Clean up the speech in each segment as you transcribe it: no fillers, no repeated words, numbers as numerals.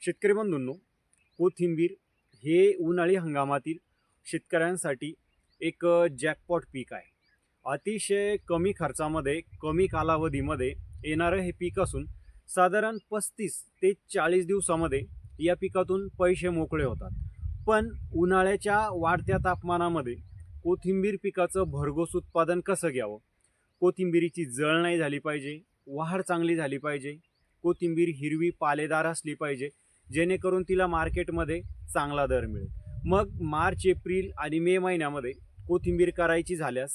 शेतकरी बंधूंनो, कोथिंबीर हे उन्हाळी हंगामातील शेतकऱ्यांसाठी एक जॅकपॉट पीक आहे. अतिशय कमी खर्चामध्ये कमी कालावधीमध्ये येणारं हे पीक असून साधारण 35 ते 40 दिवसामध्ये या पिकातून पैसे मोकळे होतात. पण उन्हाळ्याच्या वाढत्या तापमानामध्ये कोथिंबीर पिकाचं भरघोस उत्पादन कसं घ्यावं? कोथिंबीरीची जळ नाही झाली पाहिजे, वाढ चांगली झाली पाहिजे, कोथिंबीर हिरवी पालेदार असली पाहिजे, जेणेकरून तिला मार्केटमध्ये चांगला दर मिळेल. मग मार्च, एप्रिल आणि मे महिन्यामध्ये कोथिंबीर करायची झाल्यास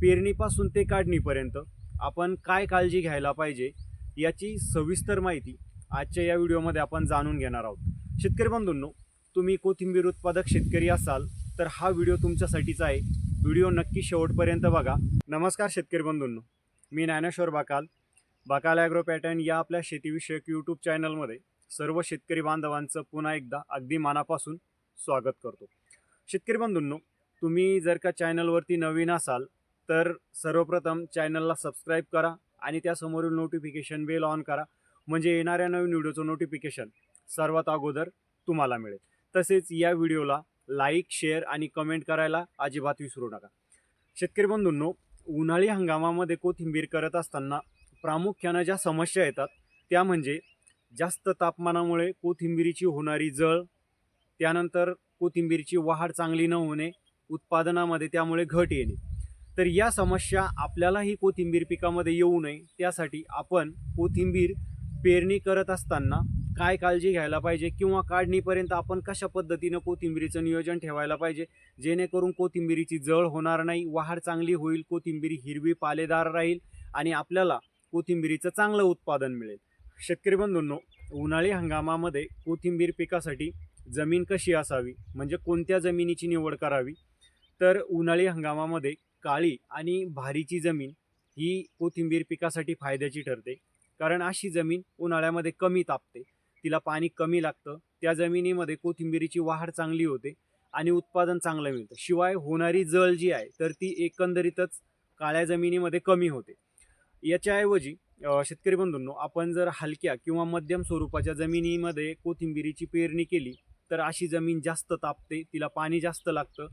पेरणीपासून ते काढणीपर्यंत आपण काय काळजी घ्यायला पाहिजे याची सविस्तर माहिती आजच्या या व्हिडिओमध्ये आपण जाणून घेणार आहोत. शेतकरी बंधूंनो, तुम्ही कोथिंबीर उत्पादक शेतकरी असाल तर हा व्हिडिओ तुमच्यासाठीच आहे. व्हिडिओ नक्की शेवटपर्यंत बघा. नमस्कार शेतकरी बंधूंनो, मी ज्ञानेश्वर बाकाल, बाकाल ॲग्रो पॅटर्न या आपल्या शेतीविषयक यूट्यूब चॅनलमध्ये सर्व शेतकरी बांधवांचं पुन्हा एकदा अगदी मनापासून स्वागत करतो. शेतकरी बंधूंनो, तुम्ही जर का चॅनलवरती नवीन असाल तर सर्वप्रथम चॅनलला सबस्क्राईब करा आणि त्यासमोरील नोटिफिकेशन बेल ऑन करा, म्हणजे येणाऱ्या नवीन व्हिडिओचं नोटिफिकेशन सर्वात अगोदर तुम्हाला मिळेल. तसेच या व्हिडिओला लाईक, शेअर आणि कमेंट करायला अजिबात विसरू नका. शेतकरी बंधूंनो, उन्हाळी हंगामामध्ये कोथिंबीर करत असताना प्रामुख्यानं ज्या समस्या येतात त्या म्हणजे जास्त तापमानामुळे कोथिंबीरीची होणारी जळ, त्यानंतर कोथिंबीरची वाढ चांगली न होणे, उत्पादनामध्ये त्यामुळे घट येणे. तर या समस्या आपल्यालाही कोथिंबीर पिकामध्ये येऊ नये त्यासाठी आपण कोथिंबीर पेरणी करत असताना काय काळजी घ्यायला पाहिजे किंवा काढणीपर्यंत आपण कशा पद्धतीनं कोथिंबीरीचं नियोजन ठेवायला पाहिजे, जेणेकरून कोथिंबीरीची जळ होणार नाही, वाढ चांगली होईल, कोथिंबीर हिरवी पालेदार राहील आणि आपल्याला कोथिंबीरीचं चांगलं उत्पादन मिळेल. शेतकरी बंधूंनो, उन्हाळी हंगामामध्ये कोथिंबीर पिकासाठी जमीन कशी असावी, म्हणजे कोणत्या जमिनीची निवड करावी? तर उन्हाळी हंगामामध्ये काळी आणि भारीची जमीन ही कोथिंबीर पिकासाठी फायद्याची ठरते. कारण अशी जमीन उन्हाळ्यामध्ये कमी तापते, तिला पाणी कमी लागतं, त्या जमिनीमध्ये कोथिंबीरीची वाढ चांगली होते आणि उत्पादन चांगलं मिळतं. शिवाय होणारी जळ जी आहे तर ती एकंदरीतच काळ्या जमिनीमध्ये कमी होते. याच्याऐवजी शेतकरी बंधूंनो, आपण जर हलक्या किंवा मध्यम स्वरूपाच्या जमिनीमध्ये कोथिंबीरीची पेरणी केली तर अशी जमीन जास्त तापते, तिला पाणी जास्त लागतं.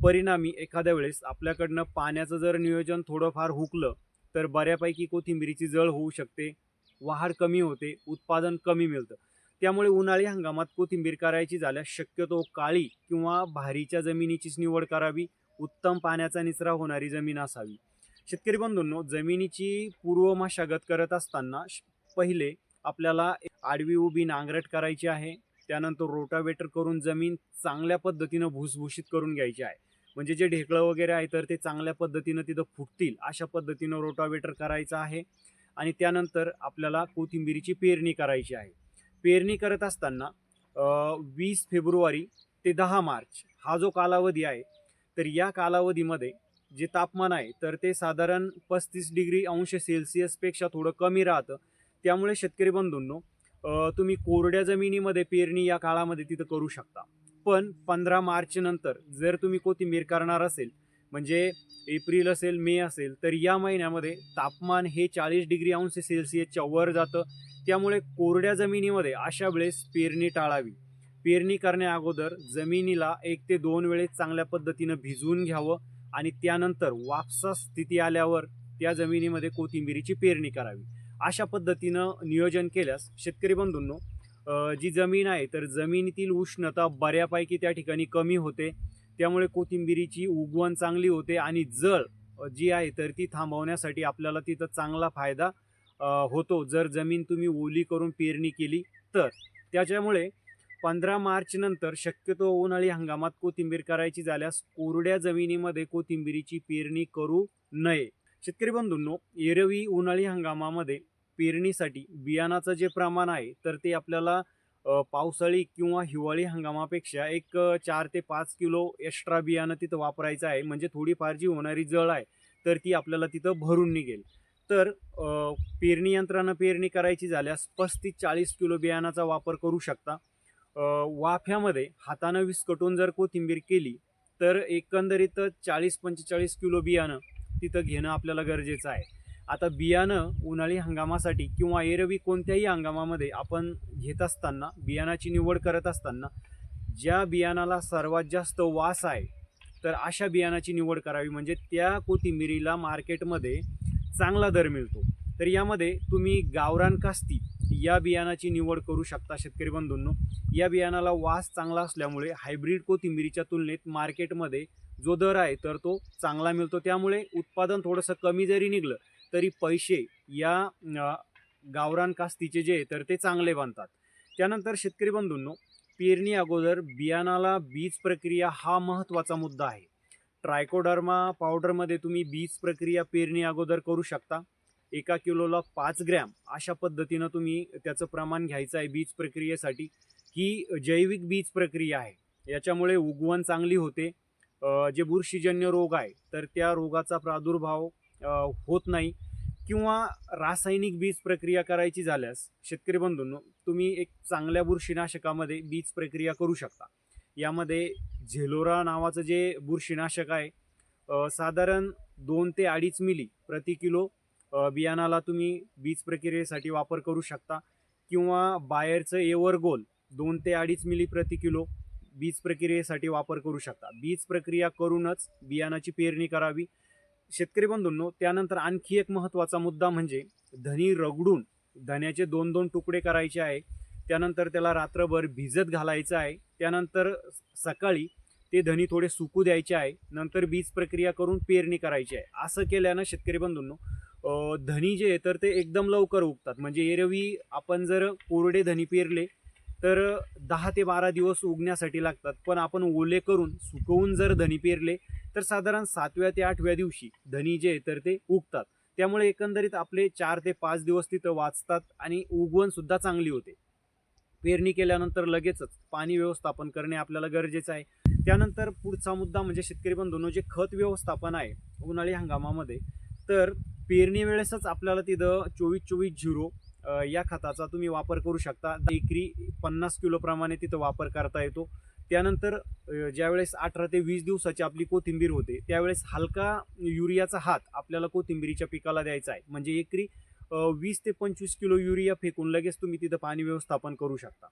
परिणामी एखाद्या वेळेस आपल्याकडनं पाण्याचं जर नियोजन थोडंफार हुकलं तर बऱ्यापैकी कोथिंबीरीची जळ होऊ शकते, वाढ कमी होते, उत्पादन कमी मिळतं. त्यामुळे उन्हाळी हंगामात कोथिंबीर करायची झाल्यास शक्यतो काळी किंवा भारीच्या जमिनीचीच निवड करावी. उत्तम पाण्याचा निचरा होणारी जमीन असावी. शेतकरी बंधूंनो, जमिनीची पूर्व मशागत करत असताना पहिले आपल्याला आडवी उभी नांगरट करायची आहे. त्यानंतर रोटावेटर करून जमीन चांगल्या पद्धतीनं भुसभुशीत करून घ्यायची आहे. म्हणजे जे ढेकळं वगैरे आहे तर ते चांगल्या पद्धतीनं तिथं फुटतील अशा पद्धतीनं रोटावेटर करायचं आहे. आणि त्यानंतर आपल्याला कोथिंबीरीची पेरणी करायची आहे. पेरणी करत असताना 20 फेब्रुवारी ते 10 मार्च हा जो कालावधी आहे तर या कालावधीमध्ये जे तापमान आहे तर ते साधारण 35°C थोडं कमी राहतं. त्यामुळे शेतकरी बंधूंनो, तुम्ही कोरड्या जमिनीमध्ये पेरणी या काळामध्ये तिथं करू शकता. पण 15 मार्च नंतर जर तुम्ही कोथिंबीर करणार असेल, म्हणजे एप्रिल असेल, मे असेल, तर या महिन्यामध्ये तापमान हे 40°C वर जातं. त्यामुळे कोरड्या जमिनीमध्ये अशा वेळेस पेरणी टाळावी. पेरणी करण्या अगोदर जमिनीला 1 ते 2 वेळेस चांगल्या पद्धतीनं भिजवून घ्यावं आणि त्यानंतर वापसा स्थिती आल्यावर त्या जमिनीमध्ये कोथिंबीरीची पेरणी करावी. अशा पद्धतीनं नियोजन केल्यास शेतकरी बंधूंनो, जी जमीन आहे तर जमिनीतील उष्णता बऱ्यापैकी त्या ठिकाणी कमी होते. त्यामुळे कोथिंबीरीची उगवण चांगली होते आणि जळ जी आहे तर ती थांबवण्यासाठी आपल्याला तिथं चांगला फायदा होतो जर जमीन तुम्ही ओली करून पेरणी केली तर. त्याच्यामुळे 15 मार्च नंतर शक्यतो उन्हाळी हंगामात कोथिंबीर करायची झाल्यास कोरड्या जमिनीमध्ये कोथिंबीरीची पेरणी करू नये. शेतकरी बंधूंनो, एरवी उन्हाळी हंगामामध्ये पेरणीसाठी बियाणाचं जे प्रमाण आहे तर ते आपल्याला पावसाळी किंवा हिवाळी हंगामापेक्षा एक 4 ते 5 किलो एक्स्ट्रा बियाणं तिथं वापरायचं आहे. म्हणजे थोडीफार जी होणारी जळ आहे तर ती आपल्याला तिथं भरून निघेल. तर पेरणी यंत्रानं पेरणी करायची झाल्यास 35-40 किलो बियाणाचा वापर करू शकता. वाफ्यामध्ये हातानं विस्कटून जर कोथिंबीर केली तर एकंदरीत 40-45 किलो बियाणं तिथं घेणं आपल्याला गरजेचं आहे. आता बियाणं उन्हाळी हंगामासाठी किंवा एरवी कोणत्याही हंगामामध्ये आपण घेत असताना, बियाणाची निवड करत असताना ज्या बियाणाला सर्वात जास्त वास आहे तर अशा बियाणाची निवड करावी, म्हणजे त्या कोथिंबिरीला मार्केटमध्ये चांगला दर मिळतो. तर यामध्ये तुम्ही गावरान कास्ती या बियाणाची निवड करू शकता शेतकरी बंधूंनो. या बियाणाला वास चांगला असल्यामुळे हायब्रिड कोथिंबिरीच्या तुलनेत मार्केटमध्ये जो दर आहे तर तो चांगला मिळतो. त्यामुळे उत्पादन थोडंसं कमी जरी निघलं तरी पैसे या गावरान कास्तीचे जे तर ते चांगले बनतात. त्यानंतर शेतकरी बंधूंनो, पेरणी अगोदर बियाणाला बीज प्रक्रिया हा महत्त्वाचा मुद्दा आहे. ट्रायकोडर्मा पावडरमध्ये तुम्ही बीज प्रक्रिया पेरणी अगोदर करू शकता. 1 किलोला 5 ग्रॅम अशा पद्धतीनं तुम्ही त्याचं प्रमाण घ्यायचं आहे बीज प्रक्रियेसाठी. ही जैविक बीज प्रक्रिया आहे. याच्यामुळे उगवण चांगली होते. जे बुरशीजन्य रोग आहे तर त्या रोगाचा प्रादुर्भाव होत नाही. किंवा रासायनिक बीज प्रक्रिया करायची झाल्यास शेतकरी बंधूंनो, तुम्ही एक चांगल्या बुरशीनाशकामध्ये बीज प्रक्रिया करू शकता. यामध्ये झेलोरा नावाचं जे बुरशीनाशक आहे साधारण 2 ते 2.5 मिली प्रति किलो बियाणाला तुम्ही बीज प्रक्रियेसाठी वापर करू शकता. किंवा बायरचं एव्हरगोल 2 ते 2.5 मिली प्रति किलो बीज प्रक्रियेसाठी वापर करू शकता. बीज प्रक्रिया करूनच बियाणाची पेरणी करावी शेतकरी बंधूंनो. त्यानंतर आणखी एक महत्त्वाचा मुद्दा म्हणजे धनी रगडून धण्याचे 2-2 तुकडे करायचे आहे. त्यानंतर त्याला रात्रभर भिजत घालायचं आहे. त्यानंतर सकाळी ते धनी थोडे सुकू द्यायचे आहे. नंतर बीज प्रक्रिया करून पेरणी करायची आहे. असं केल्यानं शेतकरी बंधूंनो धनी जे आहे तर ते एकदम लवकर उगतात. म्हणजे एरवी आपण जर कोरडे धनी पेरले तर 10 ते 12 दिवस उगण्यासाठी लागतात. पण आपण ओले करून सुकवून जर धनी पेरले तर साधारण 7व्या ते 8व्या दिवशी धनी जे आहे तर ते उगतात. त्यामुळे एकंदरीत आपले 4 ते 5 दिवस तिथं वाचतात आणि उगवण सुद्धा चांगली होते. पेरणी केल्यानंतर लगेचच पाणी व्यवस्थापन करणे आपल्याला गरजेचं आहे. त्यानंतर पुढचा मुद्दा म्हणजे शेतकरी बंधूंनो, जे खत व्यवस्थापन आहे उन्हाळी हंगामामध्ये, तर पेरणी वेळेसच आपल्याला तिथं 24-24-0 या खताचा तुम्ही वापर करू शकता. एकरी 50 किलो प्रमाणे तिथं वापर करता येतो. त्यानंतर ज्यावेळेस 18 ते 20 दिवसाची आपली कोथिंबीर होते त्यावेळेस हलका युरियाचा हात आपल्याला कोथिंबीरीच्या पिकाला द्यायचा आहे. म्हणजे एकरी 20 ते 25 किलो युरिया फेकून लगेच तुम्ही तिथं पाणी व्यवस्थापन करू शकता.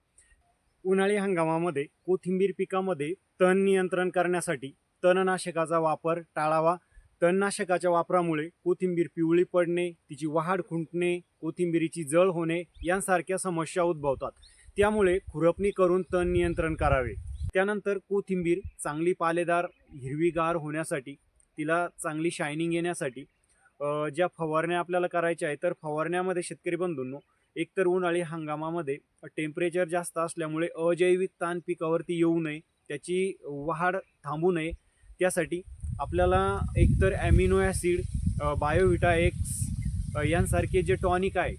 उन्हाळी हंगामामध्ये कोथिंबीर पिकामध्ये तण नियंत्रण करण्यासाठी तणनाशकाचा वापर टाळावा. तणनाशकाच्या वापरामुळे कोथिंबीर पिवळी पडणे, तिची वाढ खुंटणे, कोथिंबीरीची जळ होणे यांसारख्या समस्या उद्भवतात. त्यामुळे खुरपणी करून तण नियंत्रण करावे. त्यानंतर कोथिंबीर चांगली पालेदार हिरवीगार होण्यासाठी, तिला चांगली शायनिंग येण्यासाठी ज्या फवारण्या आपल्याला करायच्या आहे तर फवारण्यामध्ये शेतकरी बंधूंनो, एकतर उन्हाळी हंगामामध्ये टेम्परेचर जास्त असल्यामुळे अजैविक ताण पिकावरती येऊ नये, त्याची वाढ थांबू नये, त्यासाठी आपल्याला एकतर ॲमिनो ॲसिड, बायोव्हिटा एक्स यांसारखे जे टॉनिक आहे,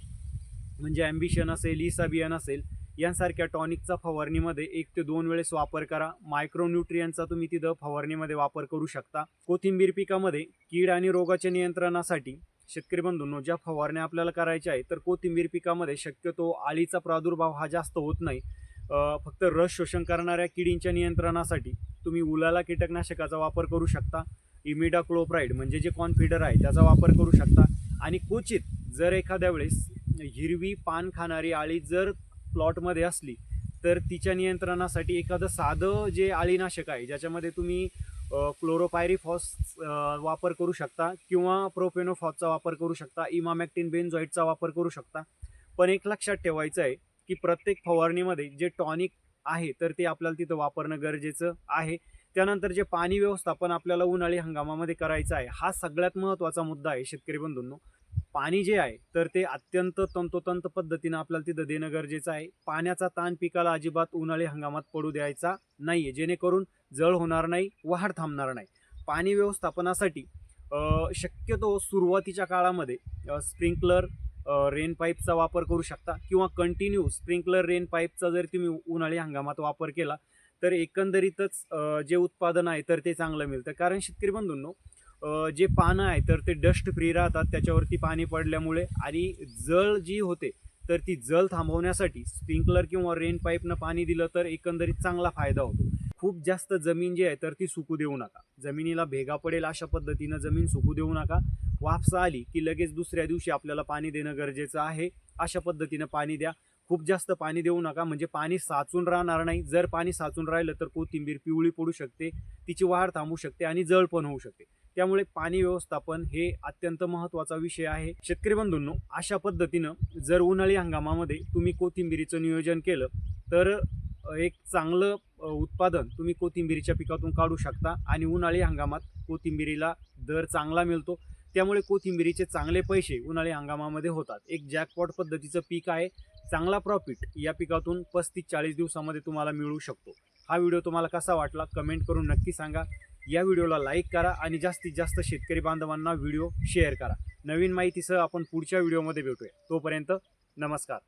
म्हणजे ॲम्बिशन असेल, इसाबियन असेल, यांसारख्या टॉनिकचा फवारणीमध्ये 1 ते 2 वेळेस वापर करा. मायक्रोन्यूट्रियनचा तुम्ही तिथं फवारणीमध्ये वापर करू शकता. कोथिंबीर पिकामध्ये कीड आणि रोगाच्या नियंत्रणासाठी शेतकरी बंधूंनो, ज्या फवारण्या आपल्याला करायच्या आहे तर कोथिंबीर पिकामध्ये शक्यतो आळीचा प्रादुर्भाव हा जास्त होत नाही. फक्त रस शोषण करणाऱ्या किडींच्या नियंत्रणासाठी तुम्ही उलाला कीटकनाशकाचा वापर करू शकता. इमिडाक्लोप्राइड म्हणजे जे कॉन्फिडर आहे त्याचा वापर करू शकता. आणि क्वचित जर एखाद्या वेळेस हिरवी पान खाणारी आळी जर प्लॉटमध्ये असली तर तिच्या नियंत्रणासाठी एखादं साधं जे अळीनाशक आहे ज्याच्यामध्ये तुम्ही क्लोरोपायरिफॉस वापर करू शकता किंवा प्रोपेनोफॉसचा वापर करू शकता, इमामॅक्टिन बेन्झोएटचा वापर करू शकता. पण एक लक्षात ठेवायचं आहे की प्रत्येक फवारणीमध्ये जे टॉनिक आहे तर ते आपल्याला तिथं वापरणं गरजेचं आहे. त्यानंतर जे पाणी व्यवस्थापन आपल्याला उन्हाळी हंगामामध्ये करायचं आहे हा सगळ्यात महत्त्वाचा मुद्दा आहे शेतकरी बंधूंनो. पाणी जे आहे तर ते अत्यंत तंतोतंत पद्धतीनं आपल्याला तिथं देणं गरजेचं आहे. पाण्याचा ताण पिकाला अजिबात उन्हाळी हंगामात पडू द्यायचा नाही आहे, जेणेकरून जळ होणार नाही, वाढ थांबणार नाही. पाणी व्यवस्थापनासाठी शक्यतो सुरुवातीच्या काळामध्ये स्प्रिंकलर रेन पाईपचा वापर करू शकता किंवा कंटिन्यू स्प्रिंकलर रेन पाईपचा जर तुम्ही उन्हाळी हंगामात वापर केला तर एकंदरीतच जे उत्पादन आहे तर ते चांगलं मिळतं. कारण शेतकरी बंधूंनो, जे पानं आहे तर ते डस्ट फ्री राहतात त्याच्यावरती पाणी पडल्यामुळे, आणि जळ जी होते तर ती जळ थांबवण्यासाठी स्प्रिंकलर किंवा रेन पाईपनं पाणी दिलं तर एकंदरीत चांगला फायदा होतो. खूप जास्त जमीन जी आहे तर ती सुकू देऊ नका. जमिनीला भेगा पडेल अशा पद्धतीनं जमीन सुकू देऊ नका. वाफसा आली की लगेच दुसऱ्या दिवशी आपल्याला पाणी देणं गरजेचं आहे. अशा पद्धतीनं पाणी द्या. खूप जास्त पाणी देऊ नका, म्हणजे पाणी साचून राहणार नाही. जर पाणी साचून राहिलं तर कोथिंबीर पिवळी पडू शकते, तिची वाढ थांबू शकते आणि जळ पण होऊ शकते. त्यामुळे पाणी व्यवस्थापन हे अत्यंत महत्त्वाचा विषय आहे. शेतकरी बंधूंनो, अशा पद्धतीनं जर उन्हाळी हंगामामध्ये तुम्ही कोथिंबीरीचं नियोजन केलं तर एक चांगलं उत्पादन तुम्ही कोथिंबीरीच्या पिकातून काढू शकता आणि उन्हाळी हंगामात कोथिंबीरीला दर चांगला मिळतो. त्यामुळे कोथिंबीरीचे चांगले पैसे उन्हाळी हंगामामध्ये होतात. एक जॅकपॉट पद्धतीचं पीक आहे. चांगला प्रॉफिट या पिकातून 35-40 दिवसामध्ये तुम्हाला मिळू शकतो. हा व्हिडिओ तुम्हाला कसा वाटला कमेंट करून नक्की सांगा. या व्हिडिओला लाईक करा आणि जास्तीत जास्त शेतकरी बांधवांना व्हिडिओ शेअर करा. नवीन माहितीसह आपण पुढच्या व्हिडिओमध्ये भेटूया. तोपर्यंत नमस्कार.